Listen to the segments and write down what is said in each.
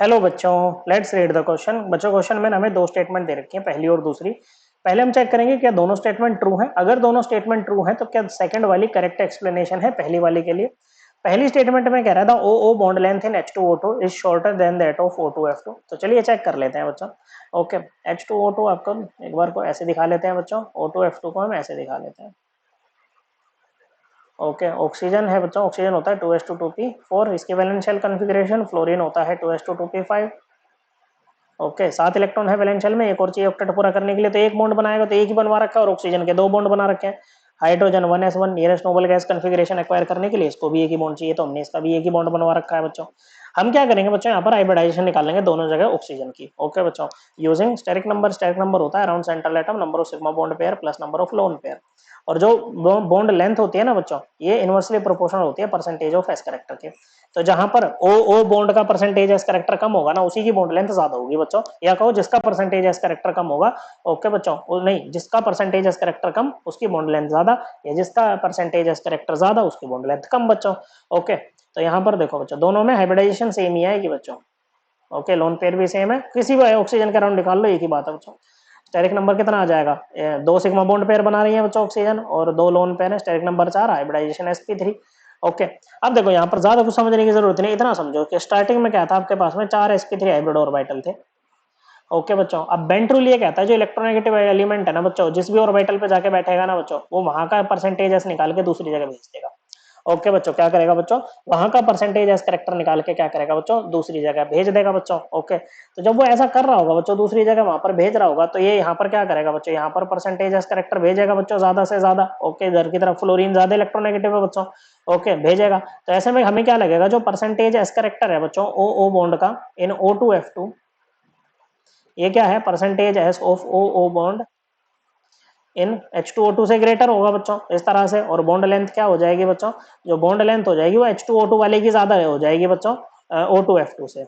Hello बच्चों, let's read the question. बच्चों question में हमें दो स्टेटमेंट दे रखी है, पहली और दूसरी। पहले हम चेक करेंगे क्या दोनों स्टेटमेंट ट्रू हैं। अगर दोनों स्टेटमेंट ट्रू हैं तो क्या सेकंड वाली करेक्ट एक्सप्लेनेशन है पहली वाली के लिए। पहली स्टेटमेंट में कह रहा था O O bond length in H2O2 is shorter than that of O2F2। तो चलिए चेक कर लेते हैं बच्चों। ओके, H2O2 आपको एक बार को ऐसे दिखा लेते हैं बच्चों, O2F2 को हम ऐसे दिखा लेते हैं। ओके, ऑक्सीजन है बच्चों, ऑक्सीजन होता है 2s2 2p4। इसकी वैलेंस शेल कॉन्फ़िगरेशन फ्लोरीन होता है 2s2 2p5। ओके, 7 इलेक्ट्रॉन है वैलेंस शेल में, एक और चाहिए ऑक्टेट पूरा करने के लिए, तो एक बॉन्ड बनाएगा तो एक ही बनवा रखा है, और ऑक्सीजन के दो बॉन्ड बना रखे हैं। Hydrogen 1s1 nearest noble gas configuration acquire करने के लिए इसको भी एक ही बॉन्ड चाहिए, तो हमने इसका भी एक ही बॉन्ड बनवा रखा है बच्चों। हम क्या करेंगे बच्चों, यहाँ पर हाइब्रिडाइजेशन निकालेंगे दोनों जगह ऑक्सीजन की। ओके बच्चों, यूजिंग स्टेरिक नंबर होता है around central atom number of sigma bond pair plus number of lone pair. और जो बॉन्ड लेंथ होती है ना बच्चों, ये इनवर्सली प्रोपोर्शनल होती है परसेंटेज ऑफ एस कैरेक्टर के। तो जहां पर ओ ओ बॉन्ड का परसेंटेज एस कैरेक्टर कम होगा ना, उसी की बॉन्ड लेंथ ज्यादा होगी बच्चों, या कहो जिसका परसेंटेज एस कैरेक्टर कम होगा। ओके बच्चों, नहीं, जिसका परसेंटेज एस कैरेक्टर कम उसकी बॉन्ड लेंथ ज्यादा, या जिसका परसेंटेज एस कैरेक्टर ज्यादा उसकी बॉन्ड लेंथ कम बच्चों। ओके, तो यहाँ पर देखो बच्चों, दोनों में हाइब्रिडाइजेशन सेम ही आएगी बच्चों। ओके, लोन पेयर भी सेम है, किसी भी ऑक्सीजन का राउंड निकाल लो, एक ही बात है बच्चों। स्टेरिक नंबर कितना आ जाएगा, दो सिग्मा बॉन्ड पेयर बना रही है बच्चों ऑक्सीजन, और दो लोन पेयर है, steric number 4, hybridisation sp3। Okay, अब देखो यहाँ पर ज्यादा कुछ समझने की जरूरत नहीं, इतना समझो कि स्टार्टिंग में क्या था आपके पास में 4 sp3 हाइब्रिड ऑर्बिटल थे। ओके बच्चों, अब बेंट रूल ये कहता है जो इलेक्ट्रोनेगेटिव एलिमेंट है ना बच्चों, जिस भी ऑर्बिटल पे जाके बैठेगा ना बच्चों, वो वहां का परसेंटेज एस निकाल के दूसरी जगह भेज देगा। ओके बच्चों, क्या करेगा बच्चों, वहां का परसेंटेज एस करेक्टर निकाल के क्या करेगा बच्चों, दूसरी जगह भेज देगा बच्चों। ओके, तो जब वो ऐसा कर रहा होगा बच्चों, दूसरी जगह वहां पर भेज रहा होगा, तो ये यहाँ पर क्या करेगा बच्चों, यहाँ पर परसेंटेज एस करेक्टर भेजेगा बच्चों ज्यादा से ज्यादा। ओके, इधर की तरफ फ्लोरीन ज्यादा इलेक्ट्रोनेगेटिव है बच्चों। ओके, भेजेगा, तो ऐसे में हमें क्या लगेगा, जो परसेंटेज एस करेक्टर है बच्चों ओ ओ बॉन्ड का इन O2F2, ये क्या है, percentage S of O O bond in H2O2 से ग्रेटर होगा बच्चों, इस तरह से। और बॉन्ड लेंथ क्या हो जाएगी बच्चों, जो बॉन्ड लेंथ हो जाएगी वो H2O2 वाले की ज्यादा हो जाएगी बच्चों O2F2 से।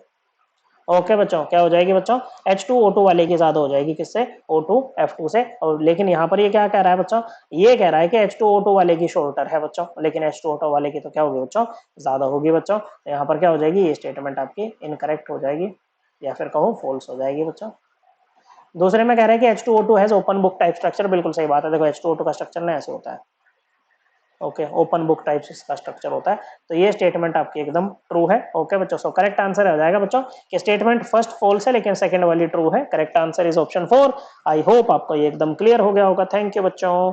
ओके बच्चों, क्या हो जाएगी बच्चों, H2O2 वाले की ज्यादा हो जाएगी, किससे, O2F2 से। और लेकिन यहाँ पर ये क्या कह रहा है बच्चों, ये कह रहा है कि H2O2 वाले की शॉर्टर है बच्चों, लेकिन H2O2 वाले की तो क्या होगी बच्चों, ज्यादा होगी बच्चों। तो यहाँ पर क्या हो जाएगी, ये स्टेटमेंट आपकी इनकरेक्ट हो जाएगी, या फिर कहो फॉल्स हो जाएगी बच्चों। दूसरे में कह रहे हैं कि H2O2 has open book type structure, बिल्कुल सही बात है। देखो H2O2 का स्ट्रक्चर ना ऐसे होता है। ओके, ओपन बुक टाइप इसका स्ट्रक्चर होता है, तो ये स्टेटमेंट आपकी एकदम ट्रू है। ओके बच्चों, सो करेक्ट आंसर हो जाएगा बच्चों कि स्टेटमेंट फर्स्ट फॉल्स है लेकिन सेकंड वाली ट्रू है। Correct answer is option 4। I hope आपको ये एकदम क्लियर हो गया होगा। थैंक यू बच्चों।